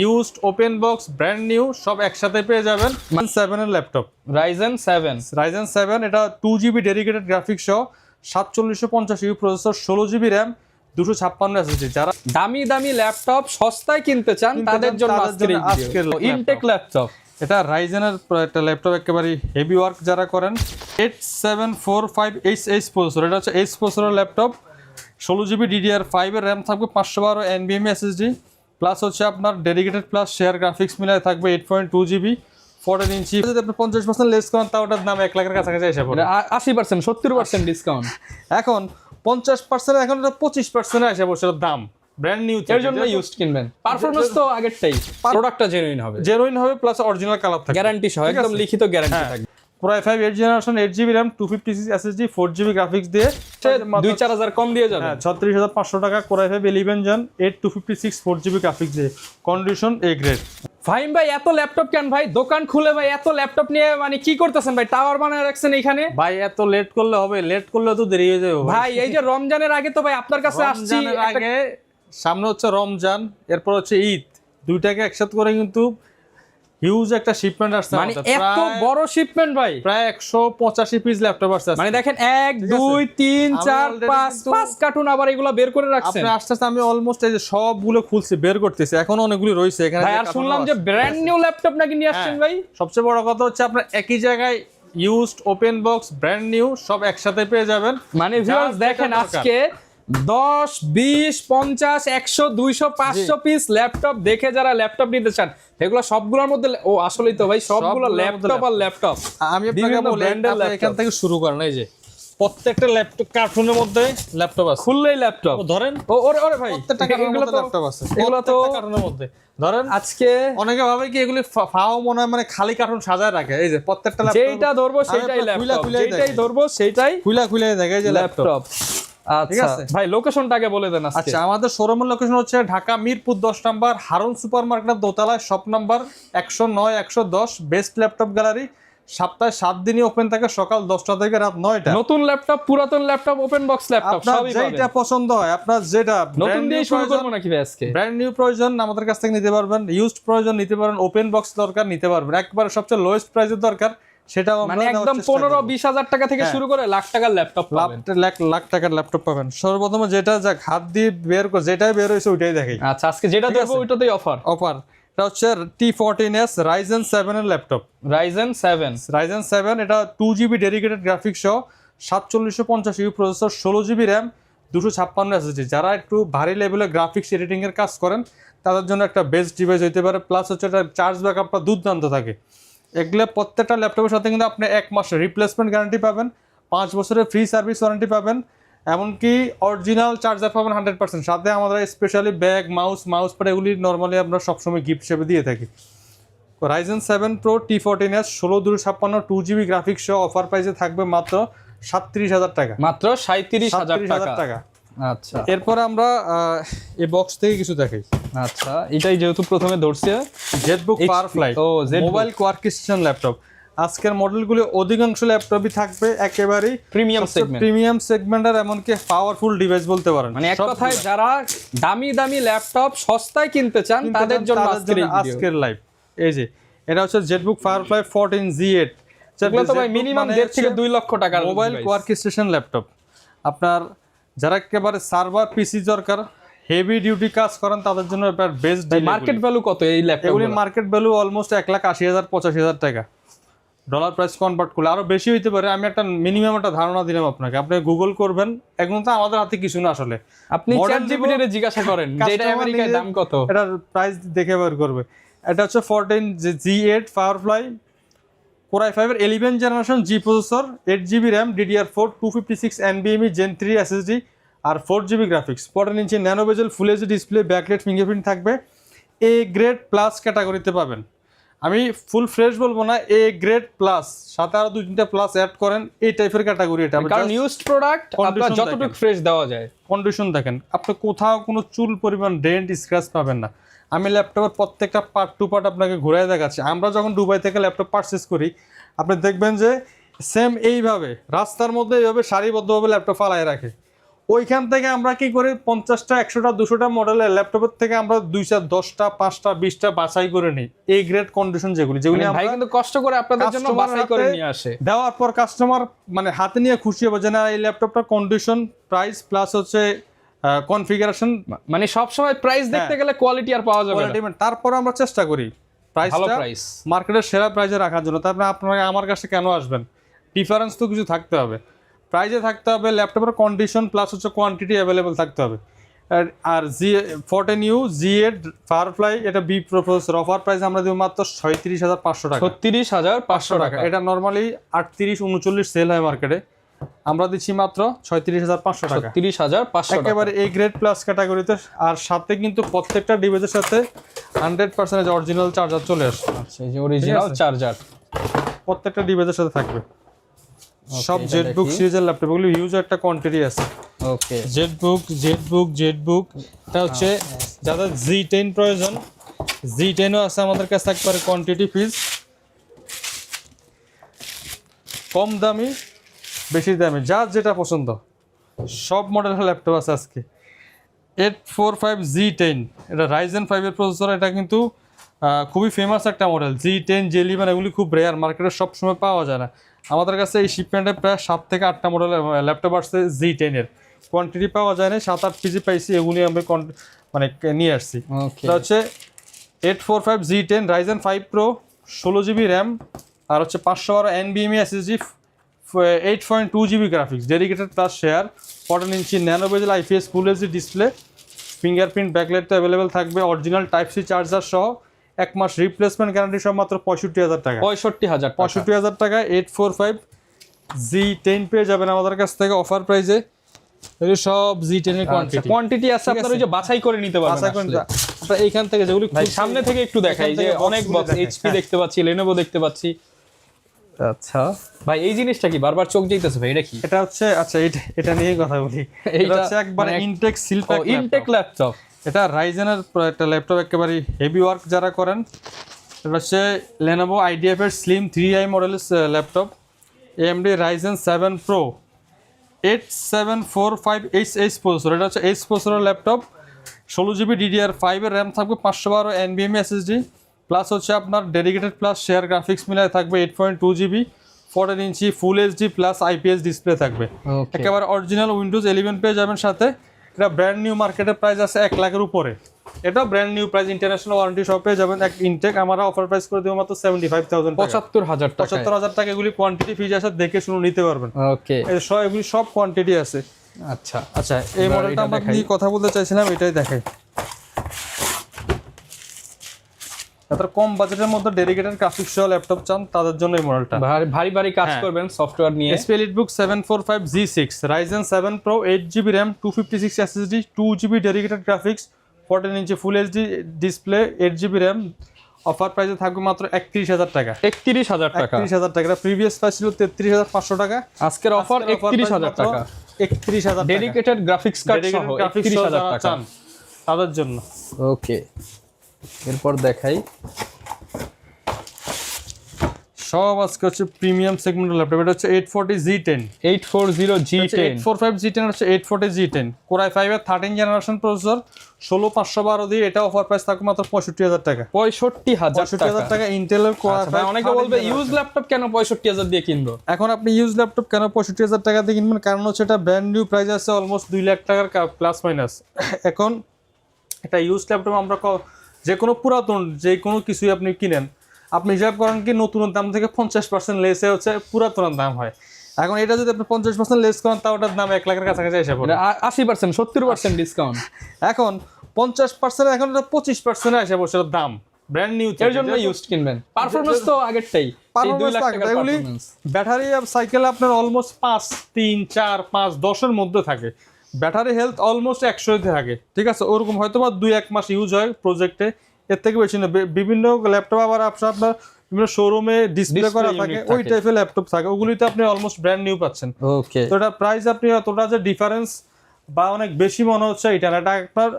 Used, open box, brand new সব একসাথে পেয়ে যাবেন। 7 এর ল্যাপটপ, Ryzen 7 এটা 2GB ডেডিকেটেড গ্রাফিক্স সহ 4750 প্রসেসর, 16GB র্যাম, 256 SSD। যারা দামি দামি ল্যাপটপ সস্তায় কিনতে চান তাদের জন্য আজকের ইনটেক ল্যাপটপ। এটা রাইজেনের একটা ল্যাপটপ, একেবারে হেভি ওয়ার্ক যারা করেন। 8745H প্রসেসর, এটা হচ্ছে H প্রসেসরের ল্যাপটপ, 16GB DDR5 এর র্যাম থাকবে, 512 NVMe SSD, প্লাস হচ্ছে আপনার ডেডিকেটেড প্লাস শেয়ার গ্রাফিক্স মিলায় থাকবে 8.2GB, 14 ইঞ্চি। যদি আপনি 50% লেস করেন তাও ওটার দাম 1 লাখের কাছাকাছি এসে পড়ে। 80% 70% ডিসকাউন্ট। এখন 50%, এখন এটা 25% এসে পড়ছে দাম, ব্র্যান্ড নিউ। এর জন্য ইউজড কিনবেন, পারফরম্যান্স তো আগেরটাই, প্রোডাক্টটা জেনুইন হবে প্লাস অরিজিনাল কালার থাকবে, গ্যারান্টি সহ, একদম লিখিত গ্যারান্টি থাকবে। Core i5 8th generation, 8GB RAM, 256 SSD, 4GB graphics দিয়ে 2-4 কম দিয়ে যাবে। 36,500 টাকা। Core i5 11 Gen 8 256 4GB graphics দিয়ে, কন্ডিশন এ গ্রেড। ফাহিম ভাই এত ল্যাপটপ কেন ভাই? দোকান খুলে ভাই এত ল্যাপটপ নিয়ে মানে কি করতেছেন ভাই? টাওয়ার বানায় রাখছেন এখানে ভাই। এত লেট করলে হবে? লেট করলে তো দেরি হয়ে যাবে ভাই। এই যে রমজানের আগে তো ভাই আপনার কাছে আসছি, আগে সামনে হচ্ছে রমজান, এরপর হচ্ছে ঈদ, দুইটাকে একসাথে করে কিন্তু হিউজ একটা শিপমেন্ট আসছে। মানে এত বড় শিপমেন্ট ভাই, প্রায় 185 পিস ল্যাপটপ আসছে। মানে দেখেন 1 2 3 4 5 কার্টুন আবার এগুলো বের করে রাখছেন। আপনি আস্তে আস্তে, আমি অলমোস্ট এই যে সবগুলো খুলছি, বের করতেছি, এখন অনেকগুলো রয়েছে এখানে। ভাই আর শুনলাম যে ব্র্যান্ড নিউ ল্যাপটপ নাকি নিয়ে আসছেন ভাই। সবচেয়ে বড় কথা হচ্ছে আপনার একই জায়গায় used, open box, brand new সব একসাথে পেয়ে যাবেন। মানে ভিউয়ার্স দেখেন আজকে 10 20 50 100 200 500 পিস ল্যাপটপ দেখে যারা ল্যাপটপ নিতে চান, এগুলো সবগুলোর মধ্যে আসলেই তো ভাই সবগুলো ল্যাপটপ আর ল্যাপটপ। আমি আপনাকে বলি, এখান থেকে শুরু করেন। এই যে প্রত্যেকটা ল্যাপটপ কার্টুনের মধ্যে ল্যাপটপ আছে, খুললেই ল্যাপটপ ধরেন। ওরে ভাই, প্রত্যেকটা কার্টুনের মধ্যে ল্যাপটপ আছে, এগুলো তো কার্টুনের মধ্যে ধরেন। আজকে অনেকে ভাবে কি এগুলি ফাও মনে হয়, মানে খালি কার্টুন সাজায় রাখে। এই যে প্রত্যেকটা ল্যাপটপ, যেটা ধরবো সেটাই ল্যাপটপ, যেটাই ধরবো সেটাই খুলে দেখে এই যে ল্যাপটপ। আচ্ছা ভাই, লোকেশনটা আগে বলে দেন আজকে। আচ্ছা, আমাদের শোরুমের লোকেশন হচ্ছে ঢাকা মিরপুর 10 নম্বর, হারুন সুপার মার্কেটের দোতলায়, shop number 109 110, best laptop gallery. সপ্তাহে 7 দিনই ওপেন থাকে, সকাল 10টা থেকে রাত 9টা। নতুন ল্যাপটপ, পুরাতন ল্যাপটপ, ওপেন বক্স ল্যাপটপ সবই পাবেন। যেটা পছন্দ হয় আপনার, যেটা নতুন দিয়ে শুরু করব নাকি ভাই আজকে? ব্র্যান্ড নিউ প্রয়োজন আমাদের কাছ থেকে নিতে পারবেন, ইউজড প্রয়োজন নিতে পারেন, ওপেন বক্স দরকার নিতে পারবেন, একবারে সবচেয়ে লোয়েস্ট প্রাইসের দরকার সেটা মানে একদম 15-20 হাজার টাকা থেকে শুরু করে লাখ টাকার ল্যাপটপ পাবেন। লাখ টাকার ল্যাপটপ পাবেন। সর্বপ্রথমে যেটা যাক হাত দিয়ে বের করে, যেটাই বের হয়েছে ওইটাই দেখাই। আচ্ছা, আজকে যেটা দেখবো ওইটাতেই অফার। এটা হচ্ছে T14S Ryzen 7 এর ল্যাপটপ। Ryzen 7 এটা 2GB ডেডিকেটেড গ্রাফিক্স সহ 4750 প্রসেসর, 16GB র্যাম, 256 SSD। যারা একটু ভারী লেভেলের গ্রাফিক্স এডিটিং এর কাজ করেন তাদের জন্য একটা বেস্ট ডিভাইস হতে পারে। প্লাস হচ্ছে এটা চার্জ ব্যাকআপটা দুর্দান্ত থাকে। এগুলো প্রত্যেকটা ল্যাপটপের সাথে কিন্তু আপনি 1 মাসের রিপ্লেসমেন্ট গ্যারান্টি পাবেন, 5 বছরের ফ্রি সার্ভিস ওয়ারেন্টি পাবেন, এমনকি অরিজিনাল চার্জার পাবেন 100%। সাথে আমাদের স্পেশালি ব্যাগ, মাউস প্যাড এগুলি নর্মালি আমরা সবসময় গিফট হিসেবে দিয়ে থাকি। Ryzen 7 Pro T14S 16-256 2GB graphics সহ অফার প্রাইসে থাকবে মাত্র 37,000 টাকা। মাত্র 37,000 টাকা। আচ্ছা, এরপর আমরা এই বক্স থেকে কিছু দেখাই। আচ্ছা, এটাই যেহেতু প্রথমে ধরছে, জেটবুক ফায়ারফ্লাই মোবাইল কোয়ার্কস্টেশন ল্যাপটপ। আজকের মডেলগুলো অধিকাংশ ল্যাপটপই থাকবে একেবারে প্রিমিয়াম সেগমেন্টের, এমনকি পাওয়ারফুল ডিভাইস বলতে পারেন। মানে এক কথায় যারা দামি দামি ল্যাপটপ সস্তায় কিনতে চান তাদের জন্য আজকের লাইভ। এই যে এটা হচ্ছে জেটবুক ফায়ারফ্লাই 14Z8, যেগুলো তো ভাই মিনিমাম 1.5 থেকে 2 লক্ষ টাকার মোবাইল কোয়ার্কস্টেশন ল্যাপটপ। আপনার যারা একেবারে সার্ভার পিসি দরকার, হেভি ডিউটি কাজ করেন তাদের জন্য এটা বেস্ট। মার্কেট ভ্যালু কত এই ল্যাপটপ? এগুলির মার্কেট ভ্যালু অলমোস্ট 1,80,000 85,000 টাকা। ডলার প্রাইস কনভার্ট করলে আরো বেশি হইতে পারে। আমি একটা মিনিমাম একটা ধারণা দিলাম আপনাকে, আপনি গুগল করবেন। এখন তো আমাদের হাতে কিছু না আসলে, আপনি চ্যাটজিপিটি রে জিজ্ঞাসা করেন যে এটা আমেরিকায় দাম কত, এটার প্রাইস দেখে বের করবে। এটা হচ্ছে 14Z8 ফায়ারফ্লাই Core i5 এর 11 generation G processor, 8GB RAM, DDR4 256 NVMe Gen 3 SSD আর 4GB graphics, 14 inch nano bezel full HD display, backlight fingerprint থাকবে। এ গ্রেড প্লাস ক্যাটাগরিতে পাবেন। আমি ফুল ফ্রেশ বলবো না, এ গ্রেড প্লাস, সাথে আরো 2-3টা প্লাস অ্যাড করেন, এই টাইপের ক্যাটাগরি এটা। কারণ ইউজড প্রোডাক্ট আপনারা যতটুকু ফ্রেশ দেওয়া যায়, কন্ডিশন দেখেন, আপনি কোথাও কোনো চুল পরিমাণ ডেন্ট স্ক্র্যাচ পাবেন না। আমি ল্যাপটপের প্রত্যেকটা পার্ট টু পার্ট আপনাকে ঘুরাই দেখাচ্ছি। আমরা যখন দুবাই থেকে ল্যাপটপ পারচেস করি, আপনি দেখবেন যে সেম এইভাবে রাস্তার মধ্যে এইভাবে সারিবদ্ধভাবে ল্যাপটপ ফালায় রাখে। ওইখান থেকে আমরা কি করি 50টা 100টা 200টা মডেলের ল্যাপটপের থেকে আমরা 2টা 10টা 5টা 20টা বাছাই করে নিই এই গ্রেড কন্ডিশন যেগুলি মানে ভাই কিন্তু কষ্ট করে আপনাদের জন্য customer বাছাই করে হাতে নিয়ে আসে, দেওয়ার পর কাস্টমার মানে হাতে নিয়ে খুশি হবে যে না এই ল্যাপটপটা কন্ডিশন প্রাইস প্লাস হচ্ছে কনফিগারেশন, মানে সব সময় প্রাইস দেখতে গেলে কোয়ালিটি আর পাওয়া যাবে না, তারপর আমরা চেষ্টা করি ভালো প্রাইসটা প্রাইস মার্কেটের সেরা প্রাইসে রাখার জন্য। তারপরে আপনারা আমার কাছে কেন আসবেন? ডিফারেন্স তো কিছু থাকতে হবে, প্রাইসে থাকতে হবে, ল্যাপটপের কন্ডিশন প্লাস হচ্ছে কোয়ান্টিটি অ্যাভেলেবেল থাকতে হবে। আর জি14U G8 ফায়ারফ্লাই এটা বি প্রসেসর, অফার প্রাইস আমরা দিব মাত্র 36,500 টাকা। 36,500 টাকা। এটা নরমালি 38-39 সেল হয় মার্কেটে, আমরা দিচ্ছি মাত্র 36,500 টাকা। 36,500 টাকা একেবারে এই গ্রেড প্লাস ক্যাটাগরিতে। আর সাথে কিন্তু প্রত্যেকটা ডিভাইসের সাথে 100% অরিজিনাল চার্জার চলে আসে। আচ্ছা, এই যে অরিজিনাল চার্জার প্রত্যেকটা ডিভাইসের সাথে থাকবে। সব জেটবুক সিরিজের ল্যাপটপ, এগুলো হিউজ একটা কোয়ান্টিটি আছে। ওকে, জেটবুক এটা হচ্ছে যাদের G10 প্রয়োজন, G10ও আছে আমাদের কাছে একবারে কোয়ান্টিটি পিস, কম দামি বেশি দামি যার যেটা পছন্দ সব মডেলের ল্যাপটপ আছে আজকে। 845G10 এটা Ryzen 5 এর প্রসেসর, এটা কিন্তু খুবই ফেমাস একটা মডেল। G10 J11 এগুলি খুব রেয়ার, মার্কেটে সবসময় পাওয়া যায় না। আমাদের কাছে এই শিপমেন্টে প্রায় 7 থেকে 8টা মডেলের ল্যাপটপ আসছে G10 এর, কোয়ান্টিটি পাওয়া যায় না, 7-8 পিসি পাইছি, এগুলি আমরা মানে নিয়ে আসছি। এটা হচ্ছে 845G10 Ryzen 5 Pro 16GB RAM আর হচ্ছে 512 NVMe SSD 8.2GB graphics, dedicated plus share, 14 inch nano বেজেল IPS full HD display, fingerprint backlight তো অ্যাভেলেবেল থাকবে, অরিজিনাল টাইপ সি চার্জার সহ 1 মাস রিপ্লেসমেন্ট গ্যারান্টি সহ মাত্র 65,000 টাকা। 65,000 টাকা 845G10 পেয়ে যাবেন আমাদের কাছ থেকে অফার প্রাইসে। এগুলো সব G10 এর কোয়ান্টিটি আছে, আপনারা ওই যে বাছাই করে নিতে পারবেন। আপনারা এইখান থেকে যেগুলো সামনে থেকে একটু দেখাই, যে অনেক বক্স HP দেখতে পাচ্ছি, Lenovo দেখতে পাচ্ছি। আচ্ছা ভাই, এই জিনিসটা কি বারবার চোখ যাইতেছে ভাই, এটা কি? এটা হচ্ছে, আচ্ছা এটা নিয়ে কথা বলি। এটা হচ্ছে একবার ইনটেক সিলপ্যাক ইনটেক ল্যাপটপ, এটা রাইজেনের একটা ল্যাপটপ, একেবারে হেভি ওয়ার্ক যারা করেন। এটা হচ্ছে Lenovo IDF এর স্লিম 3i মডেলের laptop, AMD Ryzen 7 Pro 8745H processor, এটা হচ্ছে H প্রসেসরের ল্যাপটপ, 16GB DDR5 এর র্যাম থাকবে, 512 NVMe SSD প্লাস হচ্ছে আপনার ডেডিকেটেড প্লাস শেয়ার গ্রাফিক্স মিলায় থাকবে 8.2GB, 14 inch full HD plus IPS display থাকবে। একেবারে অরিজিনাল উইন্ডোজ 11 পেয়ে যাবেন সাথে। এটা ব্র্যান্ড নিউ, মার্কেটের প্রাইস আছে 1 লাখের উপরে, এটা brand new price, international warranty সহ পেয়ে যাবেন। এক ইনটেক আমরা অফার প্রাইস করে দেবো মাত্র 75,000 টাকা, 75,000 টাকা। এগুলি কোয়ান্টিটি ফিজ আছে, দেখে শুনে নিতে পারবেন। ওকে, এগুলি সব কোয়ান্টিটি আছে। আচ্ছা আচ্ছা, এই মডেলটা আমরা নিয়ে কথা বলতে চাইছিলাম, এটাই দেখাই। যারা কম বাজেটের মধ্যে ডেডিকেটেড গ্রাফিক্স সহ ল্যাপটপ চান তাদের জন্য এই মডেলটা। ভারী কাজ করবেন সফটওয়্যার নিয়ে। HP EliteBook 745G6 Ryzen 7 Pro 8GB RAM 256 SSD 2GB dedicated graphics 14 inch full HD display 8GB RAM, offer প্রাইসে থাকবে মাত্র 31,000 টাকা। 31,000 টাকা, প্রিভিয়াস প্রাইস ছিল 33,500 টাকা, আজকের অফার 31,000 টাকা। 31,000 ডেডিকেটেড গ্রাফিক্স কার্ড সহ 31,000 টাকা তাদের জন্য। ওকে, এরপর দেখাই সব আজকে হচ্ছে প্রিমিয়াম সেগমেন্টের ল্যাপটপ। এটা হচ্ছে 840G10 845G10 হচ্ছে 840G10 Core i5 এর 13 জেনারেশন প্রসেসর, 16512 দিয়ে এটা অফার প্রাইস থাকবে মাত্র 65,000 টাকা। 65,000 টাকা ইন্টেলের Core i5। অনেকে বলবে ইউজ ল্যাপটপ কেন 65,000 দিয়ে কিনবো? এখন আপনি ইউজ ল্যাপটপ কেন 65,000 টাকা দিয়ে কিনবেন? কারণ হচ্ছে এটা ব্র্যান্ড নিউ প্রাইস আছে অলমোস্ট 2 লাখ টাকার প্লাস মাইনাস। এখন একটা ইউজ ল্যাপটপ আমরা যে কোনো পুরাতন যে কোনো কিছুই আপনি কিনেন, আপনি হিসাব করেন কি নতুনের দাম থেকে 50% লেসে হচ্ছে পুরাতনের দাম হয়। এখন এটা যদি আপনি 50% লেস করেন তাও ওটার দাম 1 লাখের কাছাকাছি এসে পড়ে। 80% 70% ডিসকাউন্ট, এখন 50% এখন এটা 25% এসে বসে দাম ব্র্যান্ড নিউ। এর জন্য ইউজ কিনবেন, পারফরম্যান্স তো আগেরটাই, এই 2 লাখ টাকার পারফরম্যান্স। ব্যাটারি সাইকেল আপনার অলমোস্ট 5, 3, 4, 5, 10 এর মধ্যে থাকে। ব্যাটারি হেলথ অলমোস্ট 100 থাকে, ঠিক আছে। ওরকম হয়তো বা 2-1 মাস ইউজ হয় প্রজেক্টে, এর থেকে বেশি না। বিভিন্ন ল্যাপটপ আবার আপনার বিভিন্ন শোরুমে ডিসপ্লে করা থাকে, ওই টাইপের ল্যাপটপ থাকে, ওগুলিতে আপনি অলমোস্ট ব্র্যান্ড নিউ পাচ্ছেন। ওকে, তো এটা প্রাইস আপনি অতটা যে ডিফারেন্স বা অনেক বেশি মনে হচ্ছে এটা আপনার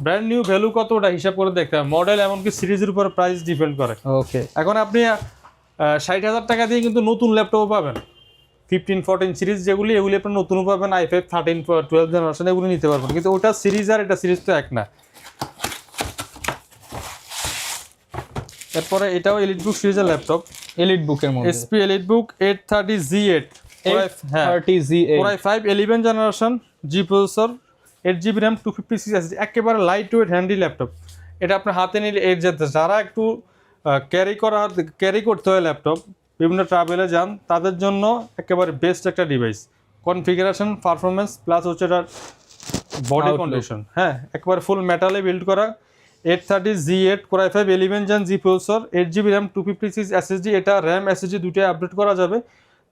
ব্র্যান্ড নিউ ভ্যালু কত ওটা হিসাব করে দেখতে হবে। মডেল এমনকি সিরিজের উপর প্রাইস ডিপেন্ড করে। ওকে, এখন আপনি 60,000 টাকা দিয়ে কিন্তু নতুন ল্যাপটপ পাবেন, 15-14 সিরিজ যেগুলি, এগুলি আপনার নতুন পাবেন i5 13-12 জেনারেশন, এগুলি নিতে পারবেন, কিন্তু ওটা সিরিজ আর এটা সিরিজ তো এক না। এরপরে এটাও এলিটবুক সিরিজের ল্যাপটপ, এলিট বুকের মধ্যে HP এলিটবুক 830Z8, হ্যাঁ Core i5 Core i5 11 generation, জি প্রসেসর, 8GB RAM, 256 SSD, একেবারে লাইট ওয়েট হ্যান্ডি ল্যাপটপ। এটা আপনার হাতে নিলে যারা একটু ক্যারি করতে হয় ল্যাপটপ, বিভিন্ন ট্রাভেলে যান, তাদের জন্য একেবারে বেস্ট একটা ডিভাইস। কনফিগারেশন, পারফরমেন্স প্লাস হচ্ছে এটার বডি কন্ডিশন, হ্যাঁ একেবারে ফুল মেটালে বিল্ড করা। 830Z8 Core i5 11 Gen G processor, 8GB RAM, 256 SSD, এটা RAM SSD দুটোই আপডেট করা যাবে।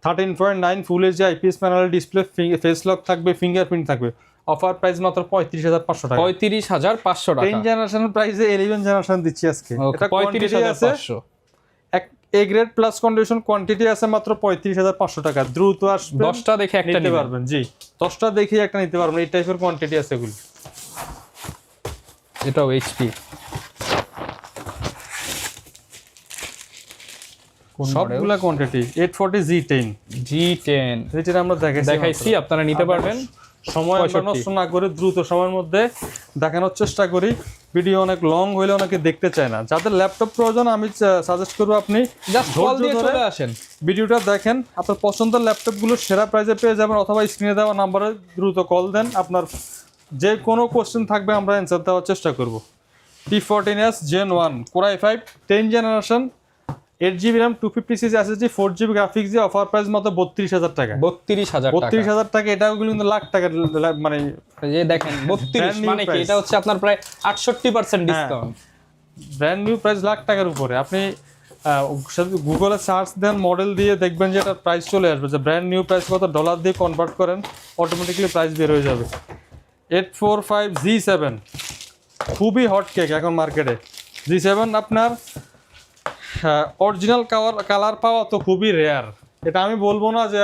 13.9 ফুল HD IPS panel display, face lock থাকবে, ফিঙ্গারপ্রিন্ট থাকবে। অফার প্রাইস মাত্র 35,500 টাকা। 35,500 টাকা। 10 জেনারেশনের প্রাইসে 11 জেনারেশন দিচ্ছি আজকে। এটা 35,500। A grade plus condition, quantity আছে মাত্র 35,500 টাকা। দ্রুত আসবে, 10টা দেখে একটা নিতে পারবেন। জি 10টা দেখে একটা নিতে পারবেন, এই টাইপের কোয়ান্টিটি আছে এগুলি। এটাও এইচপি, সবগুলা কোয়ান্টিটি। 840Z10 যেটা আমরা দেখাইছি, আপনারা নিতে পারবেন। সময় আমরা নষ্ট না করে দ্রুত সময়ের মধ্যে দেখানোর চেষ্টা করি। ভিডিও অনেক লং হইলে অনেকে দেখতে চায় না। যাদের ল্যাপটপ প্রয়োজন আমি সাজেস্ট করবো আপনি জাস্ট কল দিয়ে চলে আসেন, ভিডিওটা দেখেন, আপনার পছন্দের ল্যাপটপগুলো সেরা প্রাইসে পেয়ে যাবেন, অথবা স্ক্রিনে দেওয়া নাম্বারে দ্রুত কল দেন। আপনার যে কোনো কোশ্চেন থাকবে আমরা অ্যান্সার দেওয়ার চেষ্টা করব। T14S Gen 1 Core i5 10 generation, 8GB RAM, 256 SSD, 4GB graphics দিয়ে অফার প্রাইস মাত্র 32,000 টাকা। 32,000 টাকা। এটাও কিন্তু লাখ টাকা, মানে যে দেখেন 32 মানে কি, এটা হচ্ছে আপনার প্রায় 68% discount. Brand new price lakh টাকার উপরে। আপনি গুগলে সার্চ দেন মডেল দিয়ে, দেখবেন যে এটার প্রাইস চলে আসবে, যে ব্র্যান্ড নিউ প্রাইস কত, ডলার দিয়ে কনভার্ট করেন, অটোমেটিক্যালি প্রাইস বের হয়ে যাবে। 845Z7 খুবই হট কেক এখন মার্কেটে। G7 আপনার অরিজিনাল কালার পাওয়া তো খুবই রেয়ার। এটা আমি বলবো না যে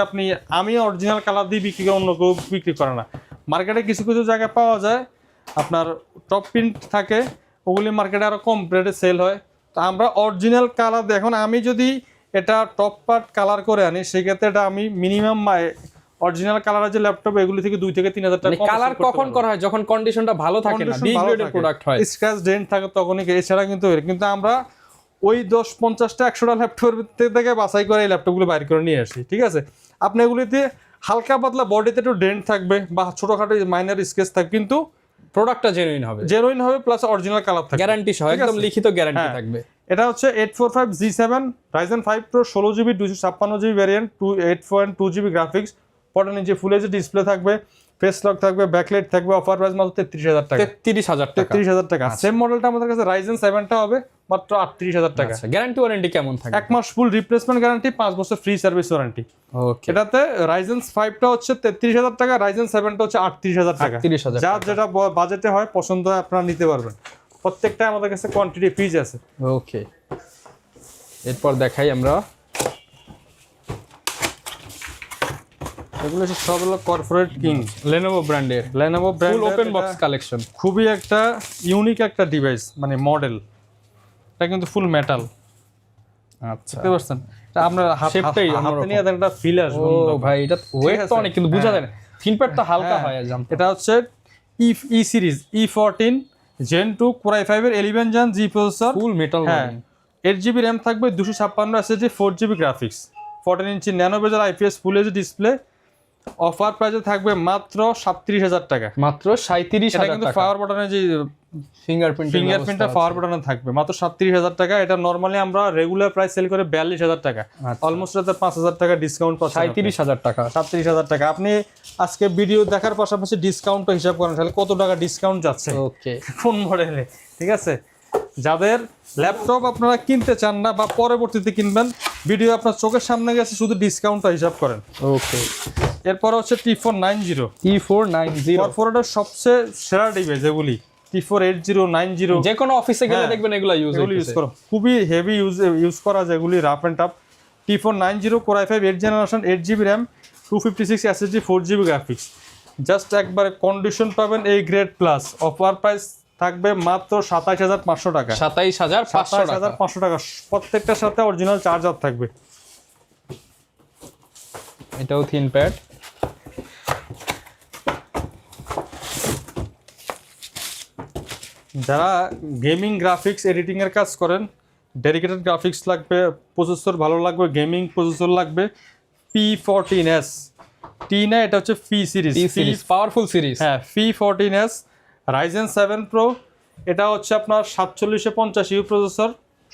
আমি অরিজিনাল কালার দিয়ে বিক্রি করে, অন্য কেউ বিক্রি করে না। মার্কেটে কিছু কিছু জায়গায় পাওয়া যায় আপনার টপ প্রিন্ট থাকে, ওগুলি মার্কেটে আরও কম রেটে সেল হয়। তো আমরা অরিজিনাল কালার, এখন আমি যদি এটা টপ পার্ট কালার করে আনি, সেক্ষেত্রে এটা আমি মিনিমাম অরিজিনাল কালারের যে ল্যাপটপ, এগুলি থেকে 2 থেকে 3,000 টাকা। কালার কখন করা হয়? যখন কন্ডিশনটা ভালো থাকে না, বি গ্রেডের প্রোডাক্ট হয়, স্ক্র্যাচ ডেন্ট থাকে তখনই। এছাড়া কিন্তু আমরা ওই 10-50টা 100টা ল্যাপটপের থেকে বাছাই করে এই ল্যাপটপগুলো বাইর করে নিয়ে আসি, ঠিক আছে। আপনি এগুলিতে হালকা পাতলা বডিতে একটু ডেন্ট থাকবে বা ছোটখাটো মাইনার স্কেচ থাকবে, কিন্তু প্রোডাক্টটা জেনুইন হবে প্লাস অরিজিনাল কালার থাকবে, গ্যারান্টি সহ, একদম লিখিত গ্যারান্টি থাকবে। এটা হচ্ছে 845Z7 Ryzen 5 Pro 16GB 256GB variant, 8.2GB graphics, 14 inch full HD display থাকবে, ফেস লক থাকবে, ব্যাকলাইট থাকবে। অফার প্রাইস মাত্র 33,000 টাকা। 33,000 টাকা। সেম মডেলটা আমাদের কাছে Ryzen 7টা হবে মাত্র 38,000 টাকা। গ্যারান্টি ওয়ারেন্টি কেমন থাকে? 1 মাস ফুল রিপ্লেসমেন্ট গ্যারান্টি, 5 বছর ফ্রি সার্ভিস ওয়ারেন্টি। ওকে, এটাতে Ryzen 5টা হচ্ছে 33,000 টাকা, Ryzen 7টা হচ্ছে 38,000 টাকা। যার যেটা বাজেটে হয়, পছন্দ হয়, আপনারা নিতে পারবেন। প্রত্যেকটা আমাদের কাছে কোয়ান্টিটি ফিজ আছে। ওকে, এরপর দেখাই আমরা, এগুলো সব হলো কর্পোরেট কিং Lenovo ব্র্যান্ডের ফুল ওপেন বক্স কালেকশন। খুবই একটা ইউনিক একটা ডিভাইস, মানে মডেল। এটা কিন্তু ফুল মেটাল। আচ্ছা, বুঝতে পারছেন? এটা আপনার শেপটাই হাতে নিয়ে একটা ফিল আসবে। ও ভাই, এটা ওয়েট তো অনেক, কিন্তু বোঝা যায় না, থিনপ্যাড তো হালকা হয়। এটা হচ্ছে ই series E14 Gen 2 Core i5 এর 11 Gen G processor, full metal. 8GB RAM থাকবে, 256 SSD, 4GB graphics, 14 inch nano বেজের IPS full HD display. Offer প্রাইসে থাকবে মাত্র 37,000 টাকা। মাত্র 37,000 টাকা। কিন্তু পাওয়ার বাটনে যে ফিঙ্গারপ্রিন্টটা পাওয়ার বাটনে থাকবে, মাত্র 37,000 টাকা। এটা নরমালি আমরা রেগুলার প্রাইস সেল করে 42,000 টাকা, অলমোস্ট 5,000 টাকা ডিসকাউন্ট পাচ্ছেন। 37,000 টাকা। 37,000 টাকা। আপনি আজকে ভিডিও দেখার পাশাপাশি ডিসকাউন্টটা হিসাব করেন, তাহলে কত টাকা ডিসকাউন্ট যাচ্ছে ওকে কোন মডেলে, ঠিক আছে। যাদের ল্যাপটপ আপনারা কিনতে চান না বা পরবর্তীতে কিনবেন, ভিডিও আপনার চোখের সামনে গেছে, শুধু ডিসকাউন্টটা হিসাব করেন। ওকে, এরপর হচ্ছে T490 কর্পোরেটের সবচেয়ে সেরা ডিভাইস এগুলি। T480 90 যে কোনো অফিসে গেলে দেখবেন এগুলো ইউজ করো, খুবই হেভি ইউজ করা, যেগুলি rough and tough. T490 Core i5 8 generation, 8GB RAM, 256 SSD, 4GB graphics. Just একবারে কন্ডিশন পাবেন এই গ্রেড প্লাস। অফার প্রাইস থাকবে মাত্র 27,500 টাকা। 27,500 টাকা। প্রত্যেকটার সাথে অরিজিনাল চার্জার থাকবে। এটাও থিন প্যাড। যারা গেমিং গ্রাফিক্স এডিটিং এর কাজ করেন, ডেডিকেটেড গ্রাফিক্স লাগবে, প্রসেসর ভালো লাগবে, গেমিং প্রসেসর লাগবে, P14s টি না, এটা হচ্ছে ফি সিরিজ, পাওয়ারফুল সিরিজ। হ্যাঁ, P14s Ryzen 7 Pro। এটা হচ্ছে আপনার 4750U প্রসেসর,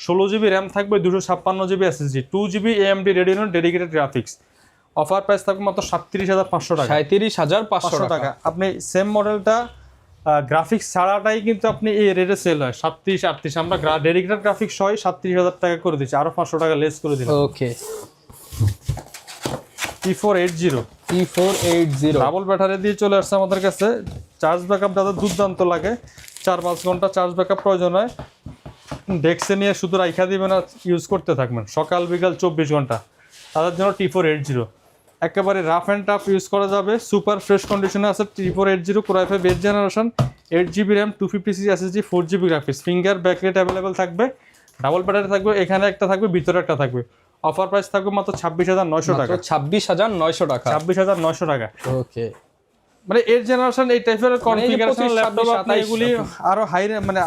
16GB র্যাম থাকবে, 256GB SSD, 2GB AMD Radeon dedicated graphics. Offer price থাকবে মাত্র 37,500 টাকা। 37,500 টাকা। আপনি সেম মডেলটা গ্রাফিক্স ছাড়াটাই কিন্তু আপনি এই রেটে সেল হয় 37-38। আমরা ডেডিকেটেড গ্রাফিক্স সহ 37,000 টাকা করে দিচ্ছি, আরো 500 টাকা লেস করে দিলাম। ওকে, T480 ডাবল ব্যাটারি দিয়ে চলে আসছে আমাদের কাছে। চার্জ ব্যাকআপ যাদের দুর্দান্ত লাগে, 4-5 ঘন্টা চার্জ ব্যাকআপ প্রয়োজন হয়, ডেস্কে নিয়ে শুধু রাইখা দিবেন আর ইউজ করতে থাকবেন সকাল বিকাল 24 ঘন্টা, তাদের জন্য T480 একেবারে রাফ অ্যান্ড টাফ ইউজ করা যাবে। সুপার ফ্রেশ কন্ডিশনে আছে T480 Core i5 8th generation, 8GB RAM, 256 SSD, 4GB graphics, finger backlight available থাকবে, ডাবল ব্যাটারি থাকবে, এখানে একটা থাকবে, ভিতরে একটা থাকবে। অফার প্রাইস থাকবে মাত্র 26,900 টাকা। 26,900 টাকা। 26,900 টাকা। ওকে, মানে 8th জেনারেশন এই টাইপের কনফিগারেশন ল্যাপটপ আপনি এগুলি আরো হাই, মানে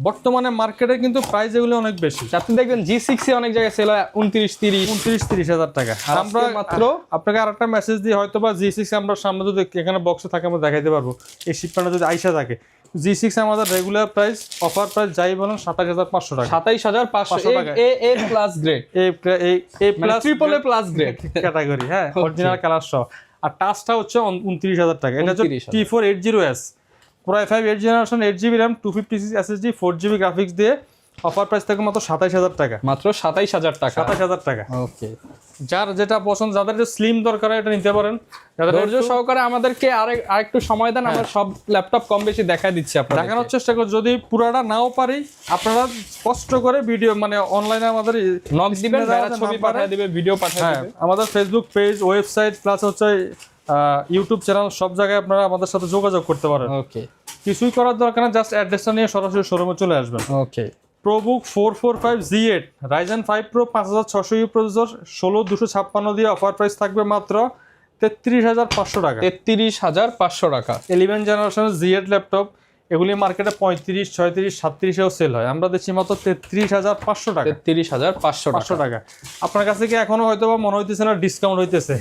বর্তমানে মার্কেটে কিন্তু প্রাইস এগুলো অনেক বেশি। আপনি দেখবেন G6 এ অনেক জায়গায় সেল হয় 29-30 হাজার টাকা। আমরা মাত্র আপনাকে আরেকটা মেসেজ দিই, হয়তো বা G6 আমরা সামনে যদি এখানে বক্সে থাকে আমরা দেখাইতে পারবো, এই শিপমেন্টে যদি আইসা থাকে। G6 আমাদের রেগুলার প্রাইস, অফার প্রাইস যাই বলেন 27,500 টাকা। 27,500 টাকা। A plus grade, A plus triple A plus grade category, হ্যাঁ, অরিজিনাল কালার সহ। আর টাচটা হচ্ছে 29,000 টাকা। এটা হচ্ছে T480s Core i5 8th generation, 8GB RAM, 256 SSD, 4GB graphics দিয়ে অফার প্রাইস থাকে মাত্র 27,000 টাকা। মাত্র 27,000 টাকা। 27,000 টাকা। ওকে, যার যেটা পছন্দ, যাদের যে স্লিম দরকার এটা নিতে পারেন। যাদের ধৈর্য সহকারে আমাদেরকে আরেকটু সময় দেন, আমরা সব ল্যাপটপ কম বেশি দেখাই দিচ্ছি আপনাদের, দেখানোর চেষ্টা করি। যদি পুরাটা নাও পারি, আপনারা কষ্ট করে ভিডিও, মানে অনলাইনে আমাদের নক দিবেন, ছবি পাঠিয়ে দিবে, ভিডিও পাঠিয়ে দিবে। আমাদের ফেসবুক পেজ, ওয়েবসাইট, প্লাস হচ্ছে ইউটিউব চ্যানেল, সব জায়গায় আপনারা আমাদের সাথে যোগাযোগ করতে পারেন। ওকে, কিছুই করার দরকার না, জাস্ট অ্যাড্রেসটা নিয়ে সরাসরি শোরুমে চলে আসবেন। Okay, ProBook 445Z8 Ryzen 5 Pro 5600U processor, 16,256 দিয়ে অফার প্রাইস থাকবে মাত্র 33,500 টাকা। 33,500 টাকা। 11th জেনারেশনের Z8 ল্যাপটপ, এগুলি মার্কেটে 35, 36, 37-এও সেল হয়, আমরা দিচ্ছি মাত্র 33,500 টাকা। 33,500 টাকা। আপনার কাছে কি এখনো হয়তো বা মনে হইতেছে না ডিসকাউন্ট হইতেছে?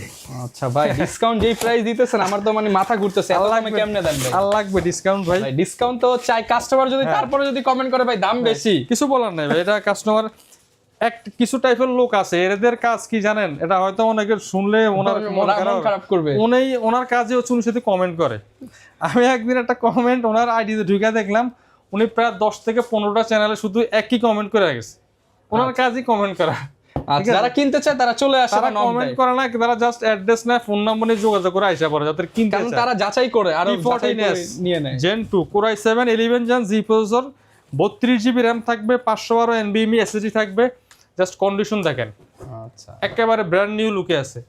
আচ্ছা ভাই, ডিসকাউন্ট যেই প্রাইস দিতেছেন আমার তো মানে মাথা ঘুরতেছে, এত দামে কেমনে দেন ভাই? আর লাগবে ডিসকাউন্ট ভাই? ডিসকাউন্ট তো চাই, কাস্টমার যদি তারপরে যদি কমেন্ট করে ভাই দাম বেশি, কিছু বলার নাই ভাই, এটা কাস্টমার কিছু টাইপের লোক আছে, এদের কাজ কি জানেন? এটা হয়তো অনেকের শুনলে ওনার মন খারাপ করবে। ওনার কাজে হচ্ছে উনি সাথে কমেন্ট করে। আমি একদিন একটা কমেন্ট ওনার আইডিতে ঢুকে দেখলাম, উনি প্রায় 10 থেকে 15টা চ্যানেলে শুধু একই কমেন্ট করে গেছে। ওনার কাজই কমেন্ট করা। যারা কিনতে চায় তারা চলে আসে, তারা কমেন্ট করে না, তারা জাস্ট অ্যাড্রেস নেয়, ফোন নাম্বার নিয়ে যোগাযোগ করে আইসা পড়ে, যাদের কিনতে চায়। তারা যাচাই করে আর নিয়ে নেয়। Gen 2 Core i7 11 Gen Z processor, 32GB RAM থাকবে, 512 NVMe SSD থাকবে। জাস্ট কন্ডিশন দেখেন, আচ্ছা, একেবারে ব্র্যান্ড নিউ লুকে আছে।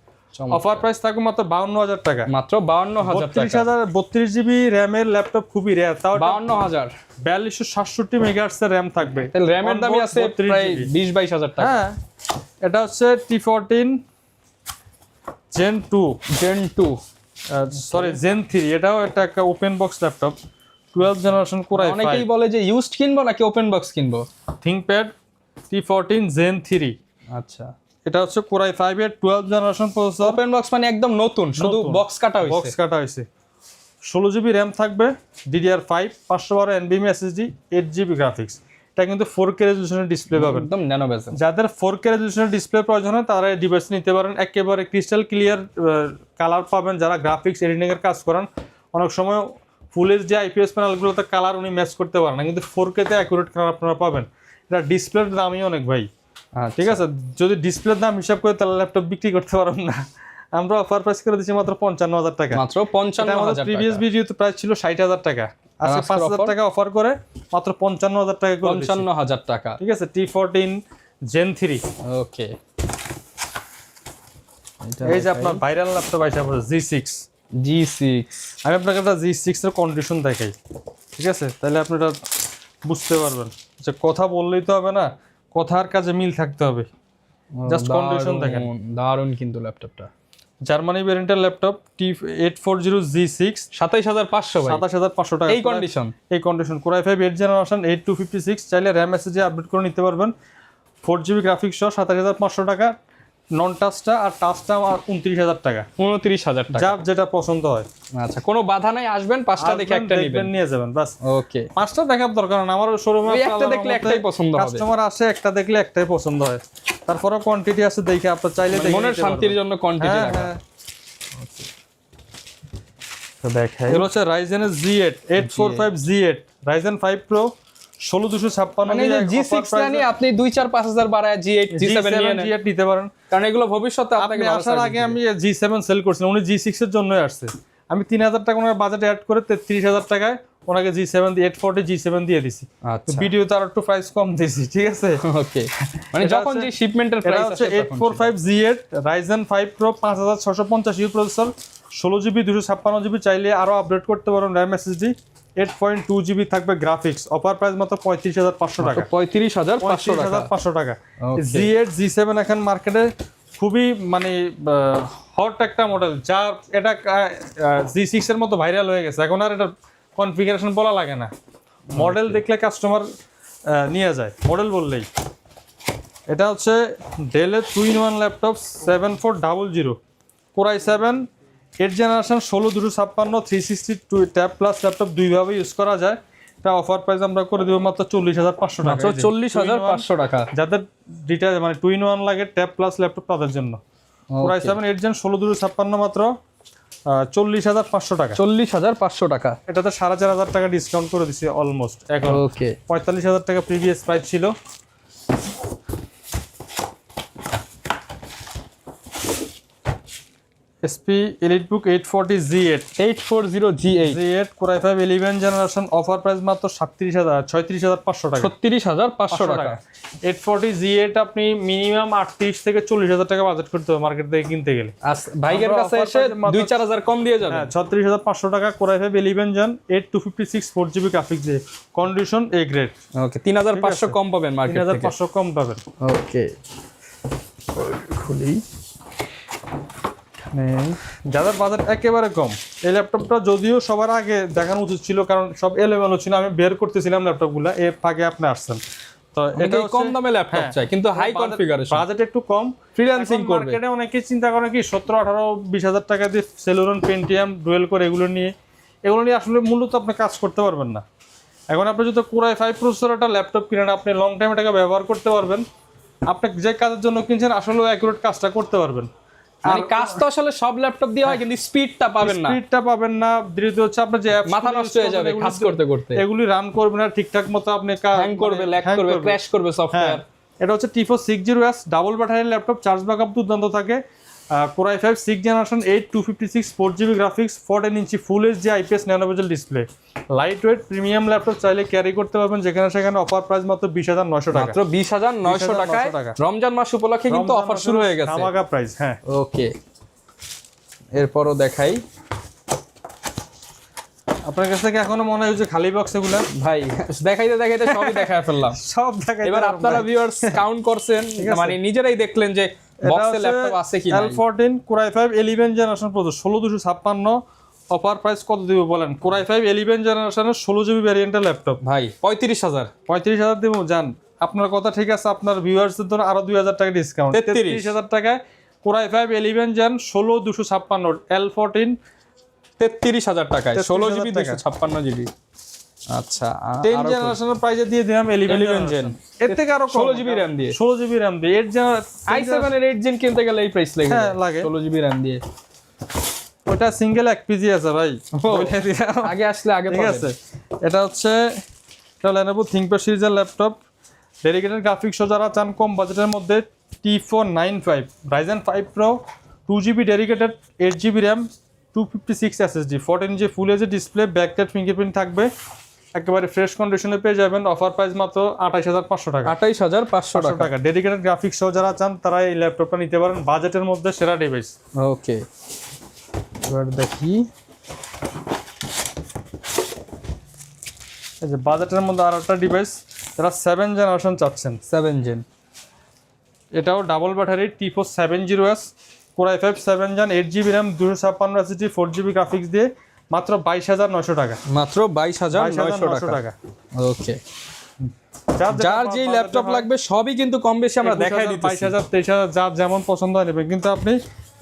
অফার প্রাইস থাকবে মাত্র 52,000 টাকা। মাত্র 52,000 টাকা। 32GB র্যামের ল্যাপটপ খুবই রেয়ার, তাও 52,000। 4267 মেগাহার্টজ এর র্যাম থাকবে। তাহলে র্যামের দামই আছে প্রায় 20-22,000 টাকা। হ্যাঁ, এটা হচ্ছে T14 Gen 2 সরি Gen 3, এটাও একটা open box laptop, 12th generation Core i5। অনেকেই বলে যে ইউজড কিনবো নাকি ওপেন বক্স কিনবো। ThinkPad T14 Gen 3, আচ্ছা, এটা হচ্ছে Core i5 এর 12th generation processor. Open box মানে একদম নতুন, শুধু বক্স কাটা হয়েছে। 16GB র্যাম থাকবে, DDR5, 512 NVMe SSD, 8GB graphics. এটা কিন্তু 4K রেজোলিউশনের ডিসপ্লে পাবেন, একদম ন্যানো বেজেল। যাদের 4K রেজোলিউশনের ডিসপ্লে প্রয়োজন হয় তারা এই ডিভাইস নিতে পারেন। একেবারে ক্রিস্টাল ক্লিয়ার কালার পাবেন। যারা গ্রাফিক্স এডিটিং এর কাজ করেন, অনেক সময় ফুল এইচডি IPS প্যানেলগুলোতে কালার উনি ম্যাচ করতে পারেন না, কিন্তু 4K তে অ্যাকুরেট কালার আপনারা পাবেন। এটা ডিসপ্লের দামই অনেক ভাই, ঠিক আছে? যদি ডিসপ্লের দাম হিসাব করে তাহলে ল্যাপটপ বিক্রি করতে পারবেন না। আমরা অফার প্রাইস করে দিচ্ছি মাত্র 55,000 টাকা। মাত্র 55,000 টাকা। প্রিভিয়াস ভিডিওতে প্রাইস ছিল 60,000 টাকা, আজকে 5,000 টাকা অফার করে মাত্র 55,000 টাকা করে দিচ্ছি। 55,000 টাকা, ঠিক আছে? T14 Gen 3। ওকে, এই যে আপনার ভাইরাল ল্যাপটপ আইসা পড়ে G6। আমি আপনাকে একটা G6 এর কন্ডিশন দেখাই, ঠিক আছে? তাহলে আপনি এটা বুঝতে পারবেন যে কথা বললেই তো হবে না, কথার কাজে মিল থাকতে হবে। জাস্ট কন্ডিশন দেখেন, দারুণ কিন্তু ল্যাপটপটা। জার্মানি ভ্যারিয়েন্টের ল্যাপটপ T840G6 27500 ভাই 27500 টাকা এই কন্ডিশন Core i5 8 জেনারেশন 8256 চাইলে RAM SSD আপডেট করে নিতে পারবেন 4GB গ্রাফিক্স সহ 27500 টাকা নন টাচটা আর টাচটা 29000 টাকা 29000 টাকা যার যেটা পছন্দ হয়। আচ্ছা কোনো বাধা নাই, আসবেন পাঁচটা দেখে একটা নেবেন নিয়ে যাবেন বাস। ওকে পাঁচটা দেখার দরকার না, আমার শোরুমে একটা দেখলে একটাই পছন্দ হবে, কাস্টমার আসে একটা দেখলে একটাই পছন্দ হয়, তারপরে কোয়ান্টিটি আছে দেখে আপনি চাইলে দেখে মনের শান্তির জন্য কোয়ান্টিটি রাখা। তো দেখাই এগুলো হচ্ছে Ryzen Z8 845Z8 Ryzen 5 Pro 16256 মানে G6 না নিয়ে আপনি 2-4-5000 বাড়ায় G8 G7 নিয়ে নেন, G8 নিতে পারেন, কারণ এগুলো ভবিষ্যতে আপনাকে আপনি আসার আগে আমি G7 সেল করছিলাম, উনি G6 এর জন্যই আসছে, আমি 3000 টাকা ওনার বাজেটে অ্যাড করে 33000 টাকায় ওনাকে G7 দিয়ে 840 G7 দিয়ে দিছি। আচ্ছা ভিডিওতে আর একটু প্রাইস কম দিছি, ঠিক আছে? ওকে মানে যখন যে শিপমেন্টের এটা প্রাইস হচ্ছে আসে 845Z8 Ryzen 5 Pro 5650 processor 16GB 256GB, চাইলে আরো আপডেট করতে পারেন RAM SSD 8.2GB থাকবে গ্রাফিক্স, অফার প্রাইস মাত্র 35500 টাকা 35500 টাকা 35500 টাকা। Okay. Z8 G7 এখন মার্কেটে খুবই মানে হট একটা মডেল, যা এটা G6 এর মতো ভাইরাল হয়ে গেছে, এখন আর এটা কনফিগারেশন বলা লাগে না, মডেল দেখলে কাস্টমার নিয়ে যায়, মডেল বললেই। এটা হচ্ছে ডেলের 2-in-1 laptop 7400 Core i7 8 generation 16256 360 tab plus laptop দুইভাবে ইউজ করা যায়। এটা অফার প্রাইস আমরা করে দেব মাত্র 40500 টাকা, মাত্র 40500 টাকা। যাদের ডিটেইল মানে 2-in-1 লাগে ট্যাব প্লাস ল্যাপটপ তাদের জন্য Core i7 8 জেন 16256 মাত্র 40500 টাকা 40500 টাকা। এটাতে 4500 টাকা ডিসকাউন্ট করে দিছি অলমোস্ট, এখন ওকে 45000 টাকা প্রিভিয়াস প্রাইস ছিল। HP EliteBook 840Z8 840G8 Core i5 11 generation, offer price মাত্র 36500 টাকা 36500 টাকা। 840Z8 আপনি মিনিমাম 38 থেকে 40000 টাকা বাজেট করতে হবে মার্কেট থেকে কিনতে গেলে, ভাইয়ের কাছে এসে 2-4000 কম দিয়ে যাবেন। হ্যাঁ 36500 টাকা Core i5 11 Gen 8256 4GB graphics দিয়ে, কন্ডিশন A গ্রেড। ওকে 3500 কম পাবেন মার্কেট থেকে, 3500 কম পাবেন। ওকে খুলি যাদের বাজেট একেবারে কম, এই ল্যাপটপটা যদিও সবার আগে দেখানো উচিত ছিল, কারণ সব এলোমেলো ছিল, আমি বের করতেছিলাম ল্যাপটপগুলো, এর ফাঁকে আপনি আসছেন। তো এটা কম দামে ল্যাপটপ চাই কিন্তু হাই কনফিগারেশন, বাজেট একটু কম, ফ্রিল্যান্সিং করবে। মার্কেটে অনেকে চিন্তা করে কি 17-18-20 টাকা দিয়ে Celeron Pentium ডুয়েল করে এগুলো নিয়ে আসলে মূলত আপনি কাজ করতে পারবেন না। এখন আপনি যদি Core i5 প্রসেসর একটা ল্যাপটপ কিনেন, আপনি লং টাইম এটাকে ব্যবহার করতে পারবেন, আপনি যে কাজের জন্য কিনছেন আসলে অ্যাকুরেট কাজটা করতে পারবেন। মানে কাজ তো আসলে সব ল্যাপটপ দিয়ে হয় কিন্তু স্পিডটা পাবেন না, দ্বিতীয় হচ্ছে আপনার যে অ্যাপস মাথা নষ্ট হয়ে যাবে কাজ করতে করতে, এগুলি রান করবে না ঠিকঠাক মতো, আপনি হ্যাং করবে, ল্যাগ করবে, ক্র্যাশ করবে সফটওয়্যার। এটা হচ্ছে T460S double battery laptop, charge backup দুর্দান্ত থাকে। Core i5 6 generation 8256 4GB graphics 14 inch full HD IPS nano bezel display, light weight premium laptop, চাইলে ক্যারি করতে পারবেন যেখানে সেখানে। অফার প্রাইস মাত্র 20900 টাকা, মাত্র 20900 টাকায়। রমজান মাস উপলক্ষে কিন্তু অফার শুরু হয়ে গেছে, ধামাকা প্রাইস। হ্যাঁ ওকে এরপরও দেখাই। আপনার কাছ থেকে এখনো মনে হয় যে খালি বক্স এগুলা ভাই দেখাইতে সবই দেখায় ফেললাম, সব দেখাই। এবার আপনারা ভিউয়ার্স কাউন্ট করছেন, মানে নিজেরাই দেখলেন যে বক্সে ল্যাপটপ আছে কি না। L14 Core i5 11 generation processor 16256, offer price কত দিব বলেন? Core i5 11 জেনারেশনের 16GB ভ্যারিয়েন্টের ল্যাপটপ ভাই 35000 দিব জান। আপনার কথা ঠিক আছে, আপনার ভিউয়ার্সদের জন্য আরো 2000 টাকা ডিসকাউন্ট, 33000 টাকায় Core i5 11 Gen 16256 L14 33000 টাকায় 16GB 256GB। আচ্ছা 10 জেনারেশনের প্রাইসে দিয়ে দিলাম 11 Gen, এর থেকে আরো 16GB RAM দিয়ে 16GB RAM দিয়ে 8 জেনারেশন i7 এর 8 Gen কিনতে গেলে এই প্রাইস লাগে। হ্যাঁ লাগে, 16GB RAM দিয়ে। ওটা সিঙ্গেল 1 আছে ভাই, বলে দিলাম আগে আসলে আগে ঠিক আছে। এটা হচ্ছে Lenovo ThinkPad সিরিজের ল্যাপটপ, ডেডিকেটেড গ্রাফিক্স যারা চান কম বাজেটের মধ্যে T495 Ryzen 5 Pro 2GB dedicated 8GB RAM 256 SSD 14 inch full HD display, backlight fingerprint থাকবে, একেবারে ফ্রেশ কন্ডিশনে পেয়ে যাবেন। অফার প্রাইস মাত্র 28500 টাকা 28500 টাকা। ডেডিকেটেড গ্রাফিক্স যারা চান তারা এই ল্যাপটপটা নিতে পারেন, বাজেটের মধ্যে সেরা ডিভাইস। ওকে এবার দেখি, এই যে বাজেটের মধ্যে আর একটা ডিভাইস, যারা 7 জেনারেশন চাচ্ছেন, 7 Gen এটাও double battery T470S Core i5 7 Gen 8GB RAM 256 SSD 4GB graphics দিয়ে মাত্র 22,900 টাকা। মাত্র 22,900 টাকা। ওকে, যার যেই ল্যাপটপ লাগবে সবই কিন্তু কম বেশি আমরা দেখাই দিতেছি। 22,000 23,000 যার যেমন পছন্দ হয় নেবেন, কিন্তু আপনি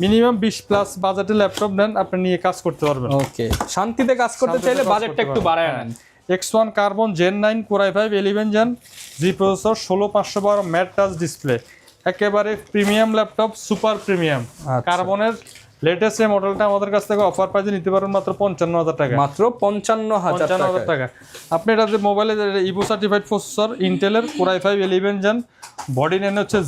মিনিমাম 20+ বাজেটের ল্যাপটপ নেন, আপনি নিয়ে কাজ করতে পারবেন। ওকে, শান্তিতে কাজ করতে চাইলে বাজেটটা একটু বাড়ায় নেন। X1 Carbon Gen 9 Core i5 11 Gen G processor 16512 mat touch display, একেবারে প্রিমিয়াম ল্যাপটপ, সুপার প্রিমিয়াম। কার্বনের লেটেস্ট এই মডেলটা আমাদের কাছ থেকে অফার প্রাইসে নিতে পারবেন মাত্র 55,000 টাকা। মাত্র 55,000 টাকা। আপনি এটাতে মোবাইলে ইভো সার্টিফাইড প্রসেসর ইন্টেলের Core i5 11 Gen, বডি নেন হচ্ছে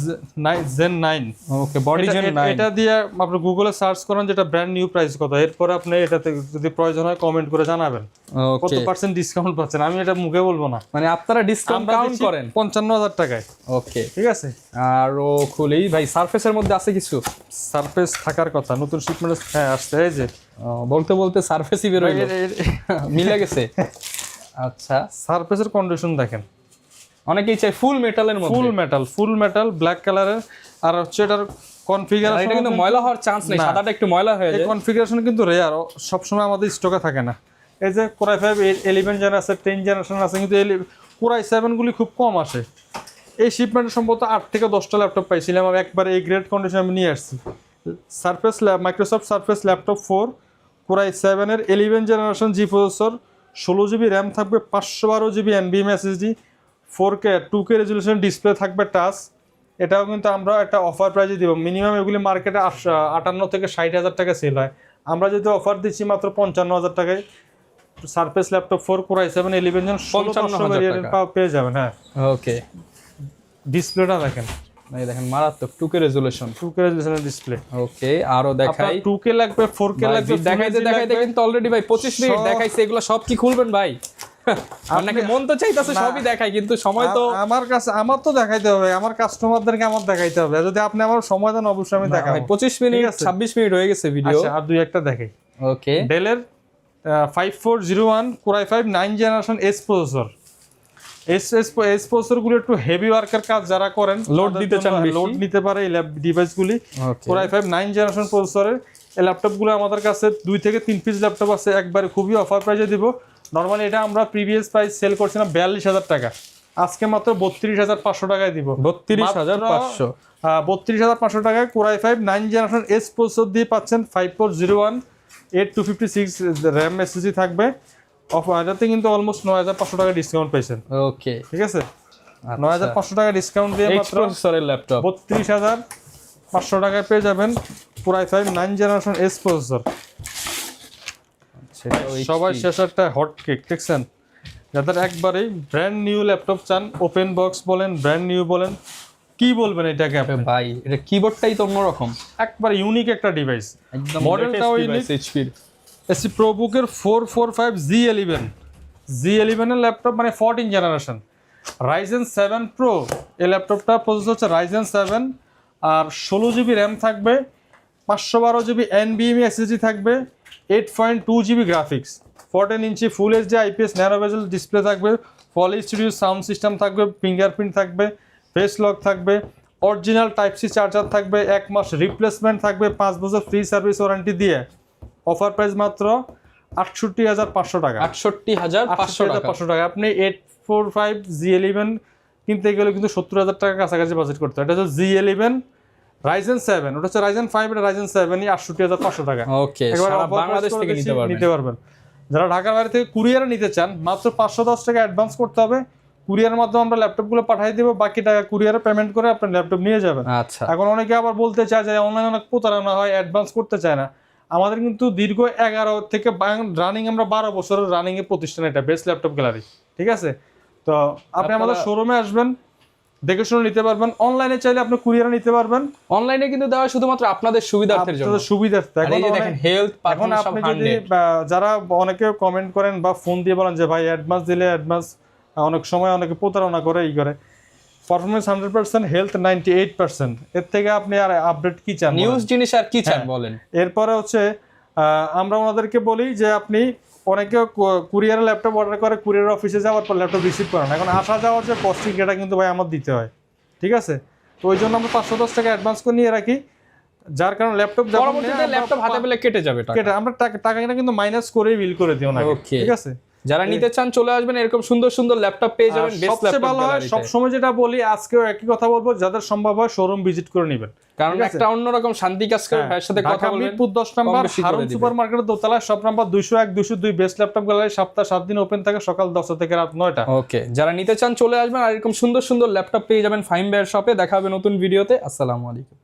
Zen 9। ওকে, বডি Gen 9। এটা দিয়ে আপনি গুগলে সার্চ করেন যেটা ব্র্যান্ড নিউ প্রাইস কত, এরপর আপনি এটাতে যদি প্রয়োজন হয় কমেন্ট করে জানাবেন কত পার্সেন্ট ডিসকাউন্ট পাচ্ছেন। আমি এটা মুখে বলবো না, মানে আপনারা ডিসকাউন্ট কাউন্ট করেন 55,000 টাকায়। ওকে, ঠিক আছে। আর ও খুলেই ভাই সারফেসের মধ্যে আছে কিছু, সারফেস থাকার কথা, নতুন শিপমেন্ট আসছে। এই যে বলতে বলতে সারফেসই বের হইলো, মিলে গেছে। আচ্ছা, সারফেসের কন্ডিশন দেখেন, অনেকেই চাই ফুল মেটালের মধ্যে, ফুল মেটাল ব্ল্যাক কালারের। আর হচ্ছে এটার কনফিগারেশন, এটা কিন্তু ময়লা হওয়ার চান্স নেই, সাদাটা একটু ময়লা হয়ে যায়। এই কনফিগারেশন কিন্তু রেয়ার, সব সময় আমাদের স্টকে থাকে না। এই যে Core i5 11 Gen আছে, 10 জেনারেশন আছে, কিন্তু Core i7 গুলি খুব কম আসে। এই শিপমেন্টে সম্ভবত 8 থেকে 10টা ল্যাপটপ পাইছিলাম, আমি একবার এই গ্রেড কন্ডিশন আমি নিয়ে আসছি। Surface Microsoft surface laptop 4 Core i7 এর 11 জেনারেশন জি প্রসেসর, 16GB র্যাম থাকবে, 512GB NVMe SSD, 4K 2K resolution display থাকবে টাচ। এটাও কিন্তু আমরা একটা অফার প্রাইজে দিব। মিনিমাম এগুলি মার্কেটে 58 থেকে 60,000 টাকা সেল হয়, আমরা যদি অফার দিচ্ছি মাত্র 55,000 টাকায়। Surface laptop 4 Core i7 11 Gen 55,000 পেয়ে যাবেন। হ্যাঁ, ওকে, ডিসপ্লেটা দেখেন, এই দেখেন মারাত্মক 2K রেজুলেশন, 2K রেজুলেশনের ডিসপ্লে। ওকে, আরো দেখাই, 2K লাগবে, 4K লাগবে, দেখাইতে কিন্তু অলরেডি ভাই 25 মিনিট দেখাইছে। এগুলো সব কি খুলবেন ভাই? আপনাকে মন তো চাইতাছে সবই দেখাই, কিন্তু সময় তো আমার তো দেখাইতে হবে, আমার কাস্টমারদেরকে আমার দেখাইতে হবে। যদি আপনি আমার সময় দেন অবশ্যই আমি দেখাবো। 25 মিনিট 26 মিনিট হয়ে গেছে ভিডিও। আচ্ছা, আর দুই একটা দেখাই। ওকে, ডেলের 5401 Core i5 9 generation S processor. S প্রসেসরগুলো একটু হেভি ওয়ার্কের কাজ যারা করেন, লোড দিতে চান, লোড নিতে পারে এই ডিভাইসগুলি। Core i5 9 জেনারেশন প্রসেসরের এই ল্যাপটপগুলো আমাদের কাছে 2 থেকে 3 পিস ল্যাপটপ আছে, একবারে খুবই অফার প্রাইসে দিব। নরমালি এটা আমরা প্রিভিয়াস প্রাইস সেল করছিলাম 42,000 টাকা, আজকে মাত্র 32,500 টাকায় দিব। 32,500, 32,500 টাকায় Core i5 9 generation S processor দিয়ে পাচ্ছেন। 5401 8256 র্যাম SSD থাকবে। এটাতে কিন্তু অলমোস্ট 9,500 টাকা ডিসকাউন্ট পেয়েছেন। ওকে, ঠিক আছে, 9,500 টাকা ডিসকাউন্ট দিয়ে মাত্র প্রসেসরের ল্যাপটপ 32,500 টাকায় পেয়ে যাবেন Core i5 9 generation S processor. সবাই শেষ একটা হট কেক দেখছেন, যাদের একবারেই ব্র্যান্ড নিউ ল্যাপটপ চান, ওপেন বক্স বলেন, ব্র্যান্ড নিউ বলেন, কি বলবেন এটাকে আপনি ভাই? এটা কিবোর্ডটাই তো অন্যরকম, একবার ইউনিক একটা ডিভাইস। একদম মডেলটাও ইউনিক। এসি প্রোবুকের 445 G11 এর ল্যাপটপ, মানে 14 জেনারেশন Ryzen 7 Pro। এই ল্যাপটপটা প্রসেসর হচ্ছে Ryzen 7, আর 16GB র্যাম থাকবে, 512GB NVMe SSD থাকবে, 8.2GB graphics, 14 inch full HD IPS narrow bezel display থাকবে, পলি স্টুডিও সাউন্ড সিস্টেম থাকবে, ফিঙ্গারপ্রিন্ট থাকবে, ফেস লক থাকবে, অরিজিনাল টাইপ সি চার্জার থাকবে, 1 মাস রিপ্লেসমেন্ট থাকবে, 5 বছর ফ্রি সার্ভিস ওয়ারেন্টি দিয়ে অফার প্রাইস মাত্র 68,500 টাকা। 68,500 টাকা। আপনি 845 G11 কিনতে গেলে কিন্তু 70,000 টাকা কাছাকাছি বাজেট করতে হয়। এটা হচ্ছে G11 Ryzen 7, ওটা হচ্ছে Ryzen 5, এটা Ryzen 7 68,500 টাকা। ওকে, সারা বাংলাদেশ থেকে নিতে পারবেন। যারা ঢাকার বাইরে থেকে কুরিয়ারে নিতে চান, মাত্র 510 টাকা অ্যাডভান্স করতে হবে। কুরিয়ারের মাধ্যমে আমরা ল্যাপটপগুলো পাঠিয়ে দেবো, বাকি টাকা কুরিয়ারে পেমেন্ট করে আপনার ল্যাপটপ নিয়ে যাবেন। আচ্ছা, এখন অনেকে আবার বলতে চায় যে অনলাইনে অনেক প্রতারণা হয়, অ্যাডভান্স করতে চায় না। আমাদের কিন্তু দীর্ঘ 11 থেকে রানিং, আমরা 12 বছরের রানিং এর প্রতিষ্ঠান এটা, বেস্ট ল্যাপটপ গ্যালারি। ঠিক আছে, তো আপনি আমাদের শোরুমে আসবেন, দেখে শুনে নিতে পারবেন। অনলাইনে চাইলে আপনি কুরিয়ারে নিতে পারবেন। অনলাইনে কিন্তু দেওয়া শুধুমাত্র আপনাদের সুবিধার্থের জন্য, সুবিধার্থে। এখন দেখেন হেলথ এখন আপনি যদি যারা অনেকে কমেন্ট করেন বা ফোন দিয়ে বলেন যে ভাই অ্যাডভান্স দিলে অ্যাডভান্স, অনেক সময় অনেকে প্রতারণা করে করে। পারফরম্যান্স 100%, হেলথ 98%, এর থেকে আপনি আর আপডেট কি চান? নিউজ জিনিস আর কি চান বলেন। এরপরে হচ্ছে আমরা ওনাদেরকে বলি যে আপনি অনেকে কুরিয়ারে ল্যাপটপ অর্ডার করে, কুরিয়ার অফিসে যাওয়ার পর ল্যাপটপ রিসিভ করেন, এখন আসা যাওয়ার যে কস্টিং এটা কিন্তু ভাই আমার দিতে হয়। ঠিক আছে, তো ওই জন্য আমরা 510 টাকা অ্যাডভান্স করে নিয়ে রাখি। যার কারণে ল্যাপটপ পরবর্তীতে ল্যাপটপ হাতে পেলে কেটে যাবে টাকা। আমরা টাকা কিনা কিন্তু মাইনাস করেই বিল করে দিও না, Okay. ঠিক আছে? যারা নিতে চান চলে আসবেন, এরকম সুন্দর সুন্দর ল্যাপটপ পেয়ে যাবেন বেস্ট সবচেয়ে ল্যাপটপ ভালো হয়, সবসময় যেটা বলি, আজকেও একই কথা বলবো, যাদের সম্ভব হয় শোরুম ভিজিট করে নেবেন, কারণ একটা অন্যরকম শান্তি কাজ করে। ভাইয়ের সাথে কথা বলবেন, মিরপুর 10 নাম্বার হারুন সুপারমার্কেটের দোতলায়, shop number 201 202, best laptop gallery, সপ্তাহে 7 দিন ওপেন থাকে, সকাল 10টা থেকে রাত 9টা। ওকে, যারা নিতে চান চলে আসবেন, আর এরকম সুন্দর সুন্দর ল্যাপটপ পেয়ে যাবেন ফাহিম ভাইয়ের শপে। দেখা হবে নতুন ভিডিওতে। আসসালামু আলাইকুম।